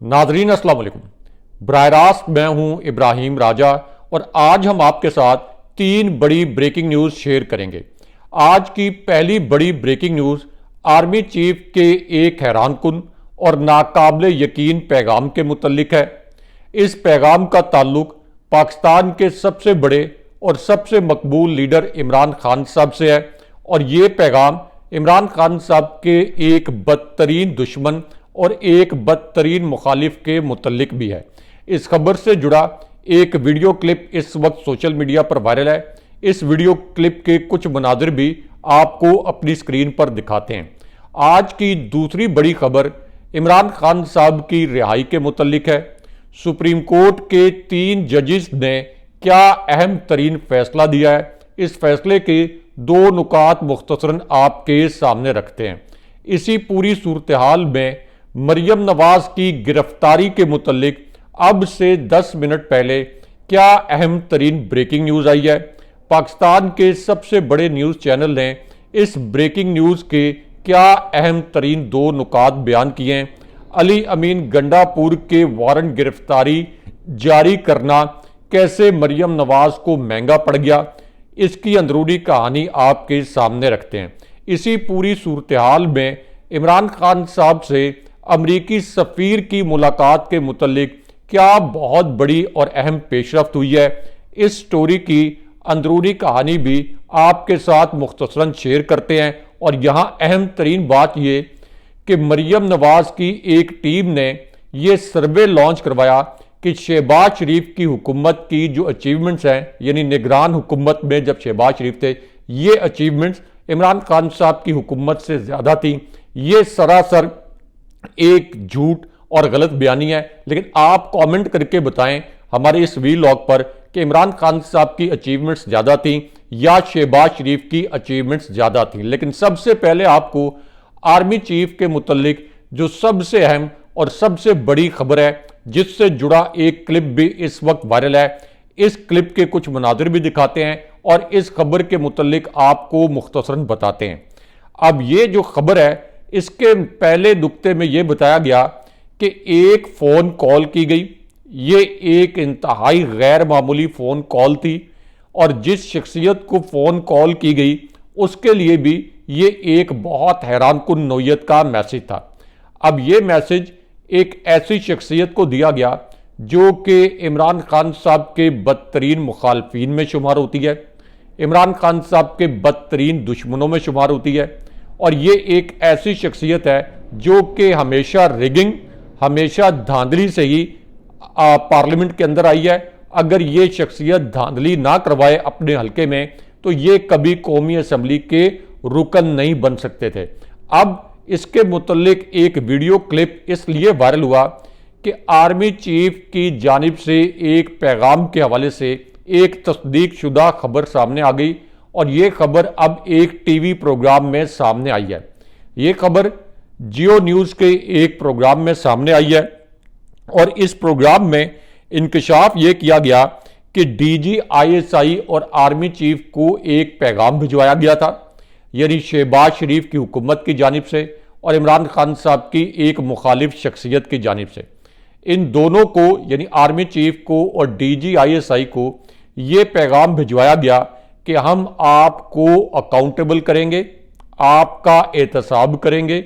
नाजरीन अस्सलाम वालेकुम। बराह रास्त मैं हूं इब्राहिम राजा और आज हम आपके साथ 3 बड़ी ब्रेकिंग न्यूज़ शेयर करेंगे। आज की पहली बड़ी ब्रेकिंग न्यूज़ आर्मी चीफ के एक हैरानकुन और नाकाबिले यकीन पैगाम के मुतल्लिक है। इस पैगाम का ताल्लुक पाकिस्तान के सबसे बड़े और सबसे मकबूल लीडर इमरान खान साहब से है और ये पैगाम इमरान खान साहब के एक बदतरीन दुश्मन और एक बदतरीन मुखालिफ के मुतल्लिक भी है। इस खबर से जुड़ा एक वीडियो क्लिप इस वक्त सोशल मीडिया पर वायरल है। इस वीडियो क्लिप के कुछ मनाजिर भी आपको अपनी स्क्रीन पर दिखाते हैं। आज की दूसरी बड़ी खबर इमरान खान साहब की रिहाई के मुतल्लिक है। सुप्रीम कोर्ट के 3 जजेस ने क्या अहम तरीन फैसला दिया है, इस फैसले के 2 नुकात मुख्तसरन आपके सामने रखते हैं। इसी पूरी सूरत हाल में मरियम नवाज की गिरफ्तारी के मुतल्लिक अब से 10 मिनट पहले क्या अहम तरीन ब्रेकिंग न्यूज़ आई है। पाकिस्तान के सबसे बड़े न्यूज़ चैनल ने इस ब्रेकिंग न्यूज़ के क्या अहम तरीन 2 नुकात बयान किए हैं। अली अमीन गंडापुर के वारंट गिरफ्तारी जारी करना कैसे मरियम नवाज को महंगा पड़ गया, इसकी अंदरूनी कहानी आपके सामने रखते हैं। इसी पूरी सूरत हाल में इमरान खान साहब से अमरीकी सफ़ीर की मुलाकात के मुतल्लिक क्या बहुत बड़ी और अहम पेशरफ्त हुई है, इस स्टोरी की अंदरूनी कहानी भी आपके साथ मुख्तसरन शेयर करते हैं। और यहाँ अहम तरीन बात ये कि मरियम नवाज की एक टीम ने ये सर्वे लॉन्च करवाया कि शहबाज शरीफ की हुकूमत की जो अचीवमेंट्स हैं, यानी निगरान हुकूमत में जब शहबाज शरीफ थे, ये अचीवमेंट्स इमरान खान साहब की हुकूमत से ज़्यादा थी। ये सरासर एक झूठ और गलत बयानी है। लेकिन आप कमेंट करके बताएं हमारे इस वीलॉग पर कि इमरान खान साहब की अचीवमेंट्स ज़्यादा थी या शहबाज शरीफ की अचीवमेंट्स ज़्यादा थी। लेकिन सबसे पहले आपको आर्मी चीफ के मुतल्लिक जो सबसे अहम और सबसे बड़ी खबर है, जिससे जुड़ा एक क्लिप भी इस वक्त वायरल है, इस क्लिप के कुछ मनाजिर भी दिखाते हैं और इस खबर के मुतल्लिक आपको मुख्तसरन बताते हैं। अब ये जो खबर है, इसके पहले नुक्ते में यह बताया गया कि एक फ़ोन कॉल की गई। ये एक इंतहाई गैर मामूली फ़ोन कॉल थी और जिस शख्सियत को फ़ोन कॉल की गई उसके लिए भी ये एक बहुत हैरानकुन नौयत का मैसेज था। अब ये मैसेज एक ऐसी शख्सियत को दिया गया जो कि इमरान खान साहब के बदतरीन मुखालफीन में शुमार होती है, इमरान खान साहब के बदतरीन दुश्मनों में शुमार होती है। और ये एक ऐसी शख्सियत है जो कि हमेशा रिगिंग, हमेशा धांधली से ही पार्लियामेंट के अंदर आई है। अगर ये शख्सियत धांधली ना करवाए अपने हलके में तो ये कभी कौमी असम्बली के रुकन नहीं बन सकते थे। अब इसके मुतल्लिक एक वीडियो क्लिप इसलिए वायरल हुआ कि आर्मी चीफ की जानिब से एक पैगाम के हवाले से एक तस्दीक शुदा खबर सामने आ गई और ये खबर अब एक टीवी प्रोग्राम में सामने आई है। ये खबर जियो न्यूज़ के एक प्रोग्राम में सामने आई है और इस प्रोग्राम में इंकशाफ ये किया गया कि डीजी आईएसआई और आर्मी चीफ को एक पैगाम भिजवाया गया था, यानी शहबाज शरीफ की हुकूमत की जानिब से और इमरान खान साहब की एक मुखालिफ शख्सियत की जानिब से। इन दोनों को, यानी आर्मी चीफ को और डीजी आईएसआई को, ये पैगाम भिजवाया गया कि हम आपको अकाउंटेबल करेंगे, आपका एहतसाब करेंगे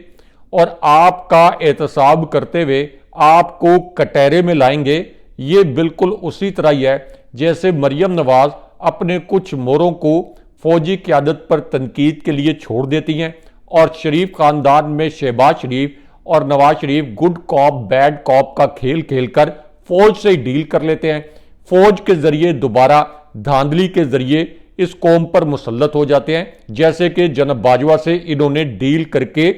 और आपका एहतसाब करते हुए आपको कटहरे में लाएंगे। ये बिल्कुल उसी तरह ही है जैसे मरियम नवाज अपने कुछ मोरों को फौजी क़यादत पर तनकीद के लिए छोड़ देती हैं और शरीफ खानदान में शहबाज शरीफ और Nawaz Sharif good cop bad cop का खेल खेलकर फौज से डील कर लेते हैं। फौज के जरिए दोबारा धांधली के जरिए इस कौम पर मुसल्लत हो जाते हैं, जैसे कि जनाब बाजवा से इन्होंने डील करके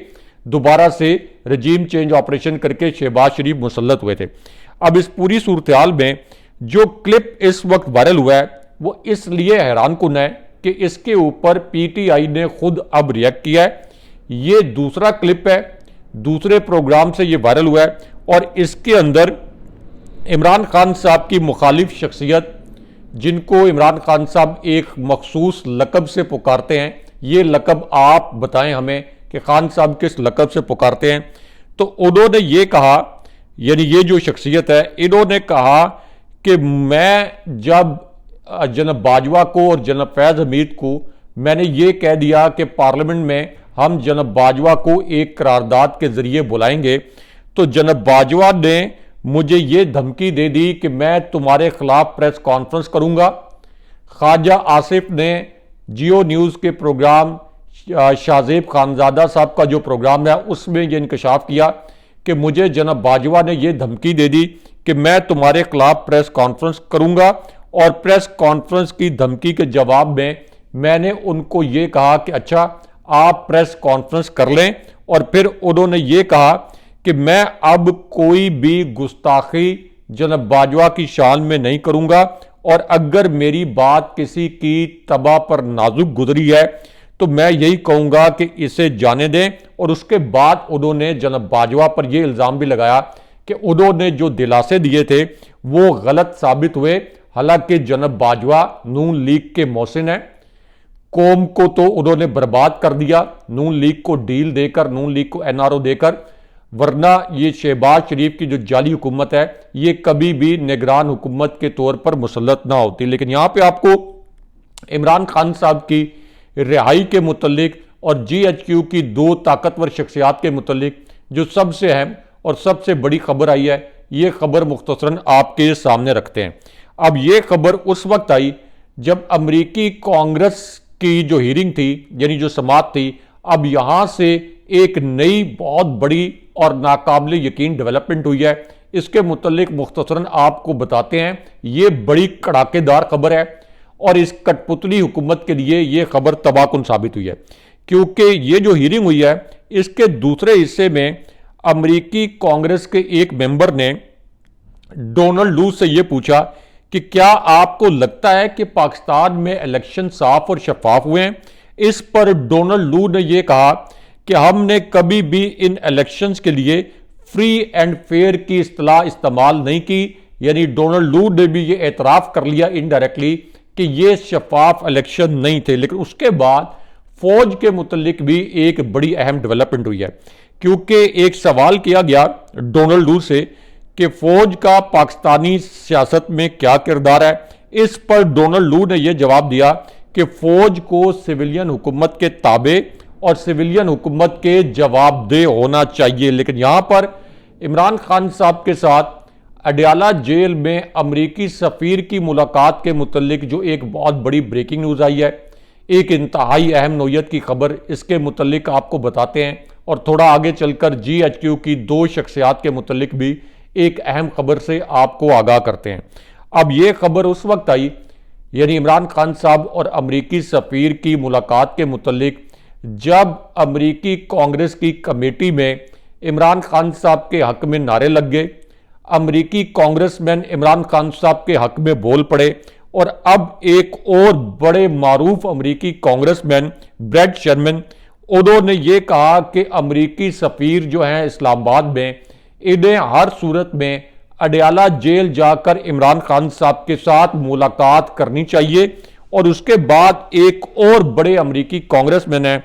दोबारा से रजीम चेंज ऑपरेशन करके शहबाज शरीफ मुसल्लत हुए थे। अब इस पूरी सूरत हाल में जो क्लिप इस वक्त वायरल हुआ है वो इसलिए हैरानकुन है कि इसके ऊपर पीटीआई ने खुद अब रिएक्ट किया है। ये दूसरा क्लिप है, दूसरे प्रोग्राम से ये वायरल हुआ है और इसके अंदर इमरान खान साहब की मुखालिफ शख्सियत, जिनको इमरान खान साहब एक मखसूस लकब से पुकारते हैं, ये लकब आप बताएं हमें कि खान साहब किस लकब से पुकारते हैं। तो उन्होंने ये कहा, यानी ये जो शख्सियत है, इन्होंने कहा कि मैं जब जनाब बाजवा को और जनाब फैज़ हमीद को मैंने ये कह दिया कि पार्लियामेंट में हम जनाब बाजवा को एक करारदाद के ज़रिए बुलाएंगे, तो जनाब बाजवा ने मुझे ये धमकी दे दी कि मैं तुम्हारे खिलाफ प्रेस कॉन्फ्रेंस करूंगा। ख्वाजा आसिफ ने जियो न्यूज़ के प्रोग्राम शाहजेब खानजादा साहब का जो प्रोग्राम है उसमें यह इंकशाफ किया कि मुझे जनाब बाजवा ने यह धमकी दे दी कि मैं तुम्हारे खिलाफ प्रेस कॉन्फ्रेंस करूंगा, और प्रेस कॉन्फ्रेंस की धमकी के जवाब में मैंने उनको ये कहा कि अच्छा आप प्रेस कॉन्फ्रेंस कर लें, और फिर उन्होंने ये कहा कि मैं अब कोई भी गुस्ताखी जनाब बाजवा की शान में नहीं करूंगा, और अगर मेरी बात किसी की तबा पर नाजुक गुजरी है तो मैं यही कहूंगा कि इसे जाने दें। और उसके बाद उन्होंने जनाब बाजवा पर यह इल्ज़ाम भी लगाया कि उन्होंने जो दिलासे दिए थे वो गलत साबित हुए। हालांकि जनाब बाजवा नून लीग के मोहसिन हैं, कौम को तो उन्होंने बर्बाद कर दिया नून लीग को डील देकर, नून लीग को एनआरओ देकर, वरना ये शहबाज शरीफ की जो जाली हुकूमत है ये कभी भी निगरान हुकूमत के तौर पर मुसल्लत ना होती। लेकिन यहां पे आपको इमरान खान साहब की रिहाई के मुतल्लिक और GHQ की दो ताकतवर शख्सियात के मुतल्लिक जो सबसे अहम और सबसे बड़ी खबर आई है, ये खबर मुख्तसरन आपके सामने रखते हैं। अब ये खबर उस वक्त आई जब अमरीकी कांग्रेस की जो हीरिंग थी, यानी जो समाअत थी, अब यहां से एक नई बहुत बड़ी और नाकाबिल यकीन डेवलपमेंट हुई है। इसके मुतल्लिक मुख्तसरन आपको बताते हैं। ये बड़ी कड़ाकेदार खबर है और इस कठपुतली हुकूमत के लिए ये खबर तबाहकुन साबित हुई है, क्योंकि ये जो हीरिंग हुई है इसके दूसरे हिस्से में अमरीकी कांग्रेस के एक मेंबर ने डोनाल्ड लू से यह पूछा कि क्या आपको लगता है कि पाकिस्तान में इलेक्शन साफ और शफाफ हुए हैं। इस पर डोनाल्ड लू ने यह कहा कि हमने कभी भी इन इलेक्शंस के लिए फ्री एंड फेयर की इस्तेलाह इस्तेमाल नहीं की। यानी डोनाल्ड लू ने भी यह एतराफ कर लिया इनडायरेक्टली कि ये शफाफ इलेक्शन नहीं थे। लेकिन उसके बाद फौज के मुतल्लिक भी एक बड़ी अहम डेवलपमेंट हुई है, क्योंकि एक सवाल किया गया डोनाल्ड लू से कि फौज का पाकिस्तानी सियासत में क्या किरदार है। इस पर डोनाल्ड लू ने यह जवाब दिया कि फौज को सिविलियन हुकूमत के ताबे और सिविलियन हुकूमत के जवाबदेह होना चाहिए। लेकिन यहां पर इमरान खान साहब के साथ अडयाला जेल में अमरीकी सफीर की मुलाकात के मुतल्लिक जो एक बहुत बड़ी ब्रेकिंग न्यूज़ आई है, एक इंतहाई अहम नौयत की खबर, इसके मुतल्लिक आपको बताते हैं। और थोड़ा आगे चलकर GHQ की दो शख्सियात के मुतल्लिक भी एक अहम खबर से आपको आगाह करते हैं। अब यह खबर उस वक्त आई, यानी इमरान खान साहब और अमरीकी सफीर की मुलाकात के मुतल्लिक, जब अमरीकी कांग्रेस की कमेटी में इमरान खान साहब के हक में नारे लग गए, अमरीकी कांग्रेसमैन इमरान खान साहब के हक में बोल पड़े, और अब एक और बड़े मारूफ अमरीकी कांग्रेसमैन ब्रैड शर्मन, उन्होंने ये कहा कि अमरीकी सफीर जो हैं इस्लामाबाद में, इन्हें हर सूरत में अडयाला जेल जाकर इमरान खान साहब के साथ मुलाकात करनी चाहिए। और उसके बाद एक और बड़े अमरीकी कांग्रेसमैन हैं,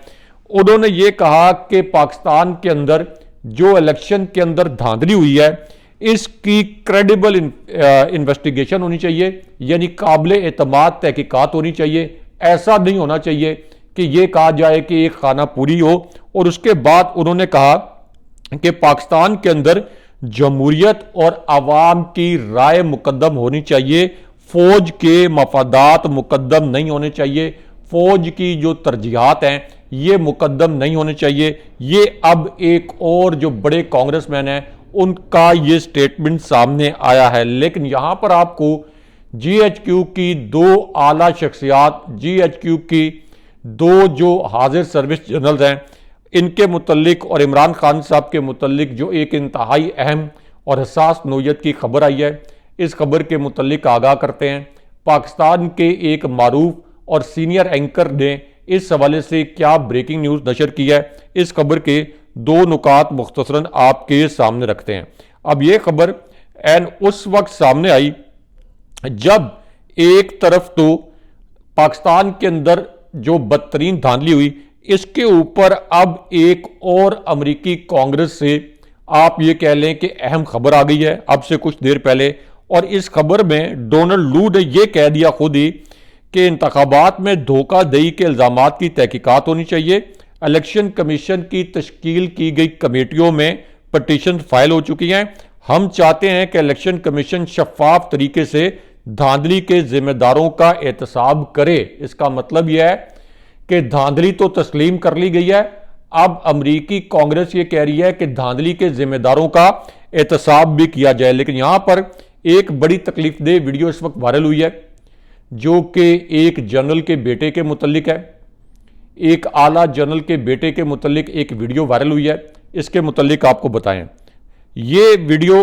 उन्होंने ये कहा कि पाकिस्तान के अंदर जो इलेक्शन के अंदर धांधली हुई है इसकी क्रेडिबल इन्वेस्टिगेशन होनी चाहिए, यानी काबिल एतमाद तहकीकात होनी चाहिए। ऐसा नहीं होना चाहिए कि यह कहा जाए कि एक खाना पूरी हो। और उसके बाद उन्होंने कहा कि पाकिस्तान के अंदर जमहूरियत और आवाम की राय मुकद्दम होनी चाहिए, फौज के मफादात मुकद्दम नहीं होने चाहिए, फौज की जो तरजीहात हैं ये मुकद्दम नहीं होने चाहिए। ये अब एक और जो बड़े कांग्रेसमैन हैं उनका ये स्टेटमेंट सामने आया है। लेकिन यहां पर आपको GHQ की दो आला शख्सियात, GHQ की दो जो हाजिर सर्विस जनरल्स हैं, इनके मुतल्लिक और इमरान खान साहब के मुतल्लिक जो एक इंतहाई अहम और हसास नौयत की खबर आई है, इस खबर के मुतल्लिक आगाह करते हैं। पाकिस्तान के एक मारूफ और सीनियर एंकर ने इस हवाले से क्या ब्रेकिंग न्यूज़ नशर की है, इस खबर के दो नुकात मुख्तसरन आपके सामने रखते हैं। अब यह खबर एन उस वक्त सामने आई जब एक तरफ तो पाकिस्तान के अंदर जो बदतरीन धांधली हुई, इसके ऊपर अब एक और अमरीकी कांग्रेस से आप ये कह लें कि अहम खबर आ गई है अब से कुछ देर पहले, और इस खबर में डोनाल्ड लू ने यह कह दिया खुद ही कि इंतखाबात में धोखाधड़ी के इल्जामात की तहकीकात होनी चाहिए। इलेक्शन कमीशन की तश्कील की गई कमेटियों में पटिशन फाइल हो चुकी हैं। हम चाहते हैं कि इलेक्शन कमीशन शफाफ तरीके से धांधली के जिम्मेदारों का एहतसाब करे। इसका मतलब यह है कि धांधली तो तस्लीम कर ली गई है, अब अमरीकी कांग्रेस ये कह रही है कि धांधली के जिम्मेदारों का एहतसाब भी किया जाए। लेकिन यहां पर एक बड़ी तकलीफदेह वीडियो इस वक्त वायरल हुई है जो कि एक जनरल के बेटे के मुतल्लिक है। एक आला जनरल के बेटे के मुतल्लिक एक वीडियो वायरल हुई है, इसके मुतल्लिक आपको बताएं। ये वीडियो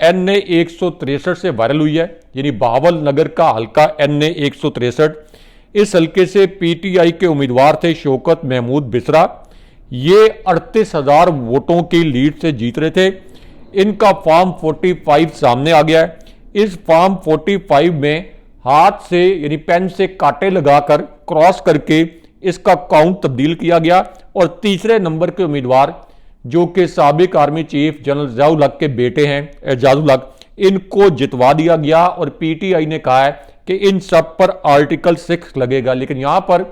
NA 163 से वायरल हुई है, यानी बहावल नगर का हल्का NA 163। इस हल्के से PTI के उम्मीदवार थे शौकत महमूद बिसरा। ये 38,000 वोटों की लीड से जीत रहे थे। इनका फॉर्म 45 सामने आ गया है। इस फॉर्म 45 में हाथ से यानी पेन से कांटे लगाकर क्रॉस करके इसका काउंट तब्दील किया गया और तीसरे नंबर के उम्मीदवार जो कि साबिक आर्मी चीफ जनरल ज़ियाउल हक के बेटे हैं एजाजुल हक, इनको जितवा दिया गया और PTI ने कहा है कि इन सब पर आर्टिकल 6 लगेगा। लेकिन यहां पर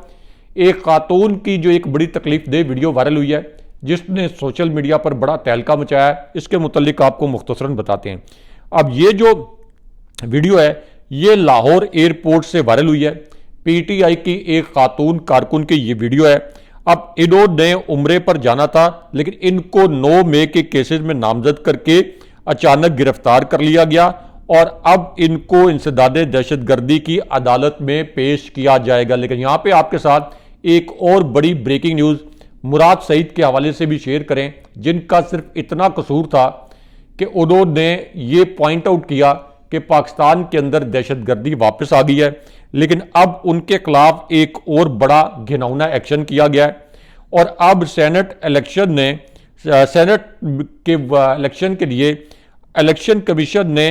एक खातून की जो एक बड़ी तकलीफदेह वीडियो वायरल हुई है जिसने सोशल मीडिया पर बड़ा तहलका मचाया है, इसके मुतल्लिक आपको मुख्तसरन बताते हैं। अब ये जो वीडियो है ये लाहौर एयरपोर्ट से वायरल हुई है। PTI की एक खातून कारकुन की ये वीडियो है। अब इन्होंने उम्रे पर जाना था लेकिन इनको 9 मई के केसेस में नामजद करके अचानक गिरफ्तार कर लिया गया और अब इनको इंसदादे दहशतगर्दी की अदालत में पेश किया जाएगा। लेकिन यहां पे आपके साथ एक और बड़ी ब्रेकिंग न्यूज मुराद सईद के हवाले से भी शेयर करें, जिनका सिर्फ इतना कसूर था कि उन्होंने ये पॉइंट आउट किया कि पाकिस्तान के अंदर दहशतगर्दी वापस आ गई है। लेकिन अब उनके खिलाफ एक और बड़ा घिनौना एक्शन किया गया है और अब सेनेट के इलेक्शन के लिए इलेक्शन कमीशन ने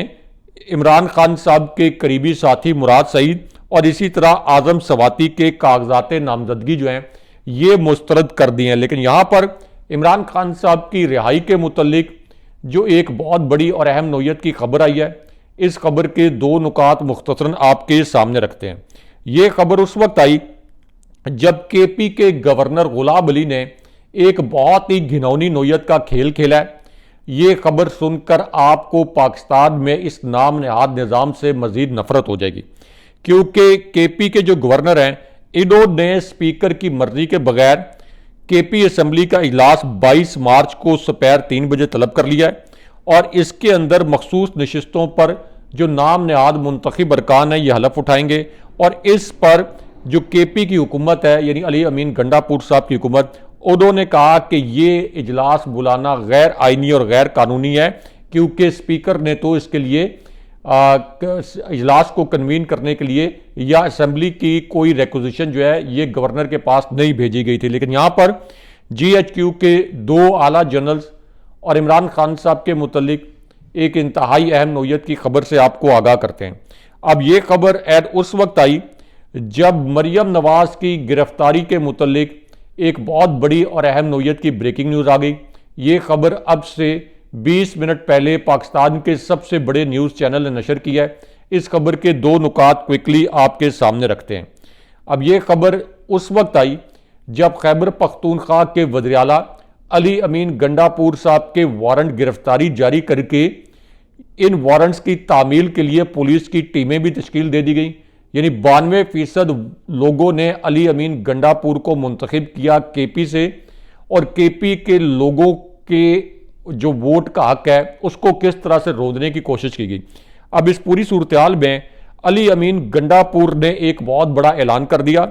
इमरान खान साहब के करीबी साथी मुराद सईद और इसी तरह आजम सवाती के कागजात नामजदगी जो हैं ये मुस्तरद कर दिए हैं। लेकिन यहां पर इमरान खान साहब की रिहाई के मुतल्लिक जो एक बहुत बड़ी और अहम नौयत की खबर आई है, इस खबर के 2 नुकात मुख्तसरन आपके सामने रखते हैं। यह खबर उस वक्त आई जब KP के गवर्नर गुलाम अली ने एक बहुत ही घिनौनी नौयत का खेल खेला है। ये खबर सुनकर आपको पाकिस्तान में इस नाम नेहाद निज़ाम से मजीद नफरत हो जाएगी, क्योंकि KP के जो गवर्नर हैं इन्होंने स्पीकर की मर्जी के बगैर KP असम्बली का इजलास 22 मार्च को दोपहर 3 बजे तलब कर लिया है और इसके अंदर मखसूस नशिस्तों पर जो नाम नेहाद मुंतखब अरकान है ये हलफ उठाएंगे और इस पर जो KP की हुकूमत है यानी अली अमीन गंडापुर साहब की हुकूमत, उन्होंने कहा कि ये इजलास बुलाना गैर आइनी और गैर कानूनी है क्योंकि स्पीकर ने तो इसके लिए इजलास को कन्वीन करने के लिए या असम्बली की कोई रिक्विजिशन जो है ये गवर्नर के पास नहीं भेजी गई थी। लेकिन यहाँ पर GHQ के 2 आला जनरल्स और इमरान खान साहब के मुतल्लिक एक इंतहाई अहम नौयत की खबर से आपको आगाह करते हैं। अब ये खबर ऐड उस वक्त आई जब मरियम नवाज की गिरफ्तारी के मुतल्लिक एक बहुत बड़ी और अहम नौयत की ब्रेकिंग न्यूज़ आ गई। ये खबर अब से 20 मिनट पहले पाकिस्तान के सबसे बड़े न्यूज़ चैनल ने नशर किया है। इस खबर के 2 नुकात क्विकली आपके सामने रखते हैं। अब ये खबर उस वक्त आई जब खैबर पख्तूनख्वा के वज़ीर आला अली अमीन गंडापुर साहब के वारंट गिरफ्तारी जारी करके इन वारंट्स की तामील के लिए पुलिस की टीमें भी तश्कील दे दी गई। यानी 92% लोगों ने अली अमीन गंडापुर को मुंतखब किया KP से और KP के लोगों के जो वोट का हक है उसको किस तरह से रोकने की कोशिश की गई। अब इस पूरी सूरत में अली अमीन गंडापुर ने एक बहुत बड़ा ऐलान कर दिया।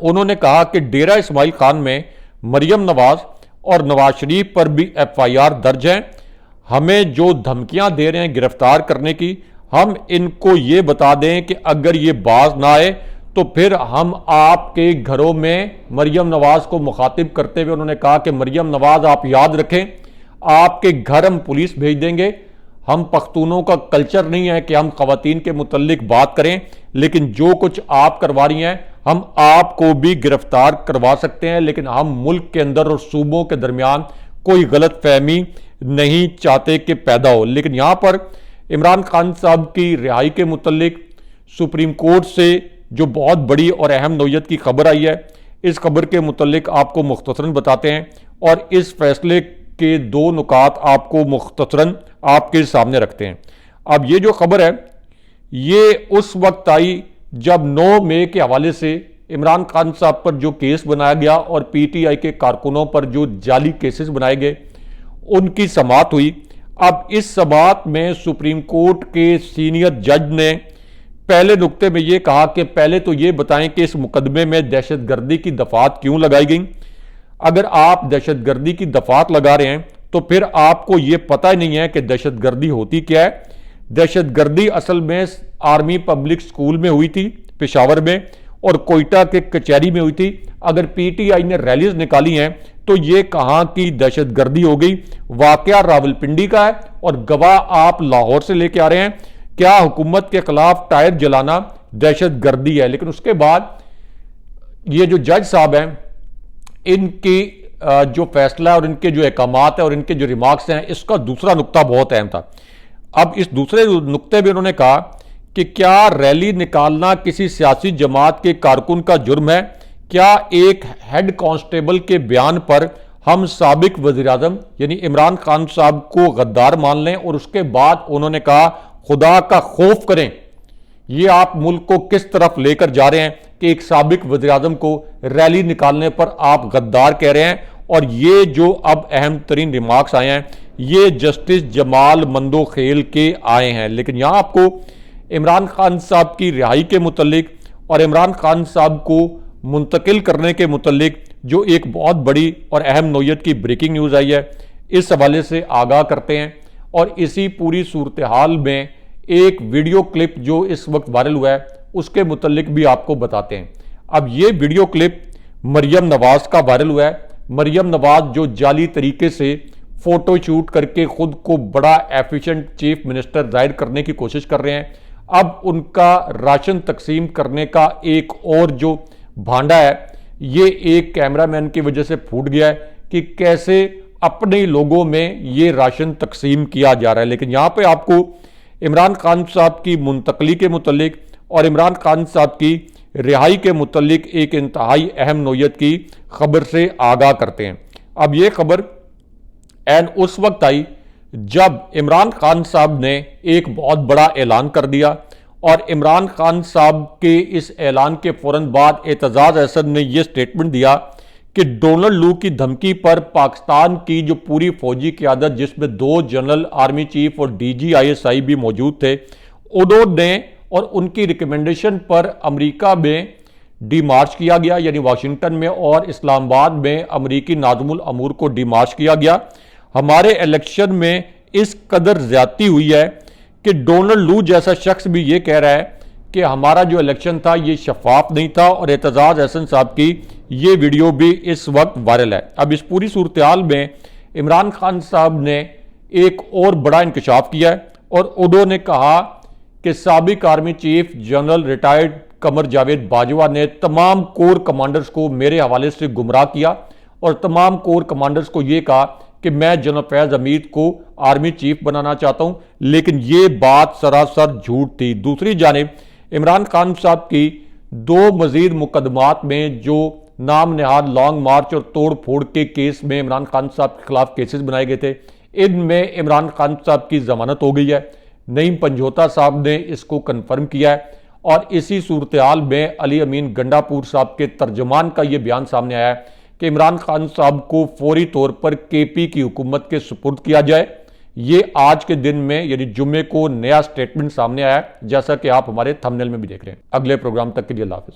उन्होंने कहा कि डेरा इस्माइल खान में मरियम नवाज और नवाज शरीफ पर भी FIR दर्ज हैं। हमें जो धमकियां दे रहे हैं गिरफ्तार करने की, हम इनको ये बता दें कि अगर ये बाज ना आए तो फिर हम आपके घरों में मरियम नवाज को मुखातिब करते हुए उन्होंने कहा कि मरियम नवाज आप याद रखें, आपके घर हम पुलिस भेज देंगे। हम पख्तूनों का कल्चर नहीं है कि हम खवातीन के मुतल्लिक बात करें, लेकिन जो कुछ आप करवा रही हैं हम आपको भी गिरफ्तार करवा सकते हैं, लेकिन हम मुल्क के अंदर और सूबों के दरमियान कोई गलत फहमी नहीं चाहते कि पैदा हो। लेकिन यहां पर इमरान खान साहब की रिहाई के मुतल्लिक सुप्रीम कोर्ट से जो बहुत बड़ी और अहम नौयत की खबर आई है, इस खबर के मुतल्लिक आपको मुख्तसरन बताते हैं और इस फैसले के दो नुकात आपको मुख्तसरन आपके सामने रखते हैं। अब ये जो खबर है ये उस वक्त आई जब 9 मई के हवाले से इमरान खान साहब पर जो केस बनाया गया और पीटीआई के कारकुनों पर जो जाली केसेस बनाए गए उनकी समाअत हुई। अब इस समाअत में सुप्रीम कोर्ट के सीनियर जज ने पहले नुक्ते में यह कहा कि पहले तो यह बताएं कि इस मुकदमे में दहशतगर्दी की दफात क्यों लगाई गई। अगर आप दहशतगर्दी की दफात लगा रहे हैं तो फिर आपको यह पता ही नहीं है कि दहशतगर्दी होती क्या है। दहशतगर्दी असल में आर्मी पब्लिक स्कूल में हुई थी पेशावर में और कोयटा के कचहरी में हुई थी। अगर पीटीआई ने रैलीज निकाली हैं तो यह कहां की दहशतगर्दी हो गई। वाकया रावलपिंडी का है और गवाह आप लाहौर से लेके आ रहे हैं। क्या हुकूमत के खिलाफ टायर जलाना दहशतगर्दी है? लेकिन उसके बाद ये जो जज साहब हैं इनकी जो फैसला और इनके जो अहकामात है और इनके जो रिमार्क्स हैं, इसका दूसरा नुक्ता बहुत अहम था। अब इस दूसरे नुक्ते में उन्होंने कहा कि क्या रैली निकालना किसी सियासी जमात के कारकुन का जुर्म है? क्या एक हेड कांस्टेबल के बयान पर हम साबिक वज़ीर-ए-आज़म यानी इमरान खान साहब को गद्दार मान लें? और उसके बाद उन्होंने कहा खुदा का खौफ करें। ये आप मुल्क को किस तरफ लेकर जा रहे हैं कि एक साबिक वज़ीर-ए-आज़म को रैली निकालने पर आप गद्दार कह रहे हैं। और ये जो अब अहम तरीन रिमार्क्स आए हैं ये जस्टिस जमाल मंदोखेल के आए हैं। लेकिन यहां आपको इमरान खान साहब की रिहाई के मुतल्लिक और इमरान खान साहब को मुंतकिल करने के मुतल्लिक जो एक बहुत बड़ी और अहम नौयत की ब्रेकिंग न्यूज़ आई है, इस हवाले से आगाह करते हैं। और इसी पूरी सूरत हाल में एक वीडियो क्लिप जो इस वक्त वायरल हुआ है उसके मुतल्लिक भी आपको बताते हैं। अब ये वीडियो क्लिप मरियम नवाज का वायरल हुआ है। मरियम नवाज जो जाली तरीके से फोटो शूट करके खुद को बड़ा एफिशिएंट चीफ मिनिस्टर जाहिर करने की कोशिश कर रहे हैं। अब उनका राशन तकसीम करने का एक और जो भांडा है ये एक कैमरामैन की वजह से फूट गया है कि कैसे अपने लोगों में ये राशन तकसीम किया जा रहा है। लेकिन यहां पे आपको इमरान खान साहब की मुंतकली के मुतल्लिक और इमरान खान साहब की रिहाई के मुतल्लिक एक इंतहाई अहम नौयत की खबर से आगाह करते हैं। अब ये खबर एन उस वक्त आई जब इमरान खान साहब ने एक बहुत बड़ा ऐलान कर दिया और इमरान खान साहब के इस ऐलान के फौरन बाद एतजाज अहसन ने यह स्टेटमेंट दिया कि डोनाल्ड लू की धमकी पर पाकिस्तान की जो पूरी फौजी क़यादत जिसमें 2 जनरल आर्मी चीफ और डीजी ISI भी मौजूद थे, उन्होंने और उनकी रिकमेंडेशन पर अमेरिका में डिमार्च किया गया यानी वाशिंगटन में और इस्लामाबाद में अमेरिकी नाज़िमुल अमूर को डिमार्च किया गया। हमारे इलेक्शन में इस कदर ज्यादती हुई है कि डोनाल्ड लू जैसा शख्स भी ये कह रहा है कि हमारा जो इलेक्शन था ये शफाफ नहीं था। और एतजाज अहसन साहब की ये वीडियो भी इस वक्त वायरल है। अब इस पूरी सूरत हाल में इमरान खान साहब ने एक और बड़ा इंकशाफ किया है और उन्होंने कहा कि साबिक army chief general retired Qamar Javed Bajwa ने तमाम कोर कमांडर्स को मेरे हवाले से गुमराह किया और तमाम कोर कमांडर्स को यह कहा कि मैं जनरल फैज हमीद को आर्मी चीफ बनाना चाहता हूं। लेकिन यह बात सरासर झूठ थी। दूसरी जानिब इमरान खान साहब की 2 मजीद मुकदमात में जो नाम निहाद लॉन्ग मार्च और तोड़ फोड़ के केस में इमरान खान साहब के खिलाफ केसेस बनाए गए थे, इनमें इमरान खान साहब की जमानत हो गई है। नईम पंजोता साहब ने इसको कन्फर्म किया है। और इसी सूरत हाल में अली अमीन गंडापुर साहब के तर्जमान का यह बयान सामने आया है कि इमरान खान साहब को फौरी तौर पर KP की हुकूमत के सुपुर्द किया जाए। ये आज के दिन में यानी जुम्मे को नया स्टेटमेंट सामने आया है, जैसा कि आप हमारे थंबनेल में भी देख रहे हैं। अगले प्रोग्राम तक के लिए अल्लाह हाफिज़।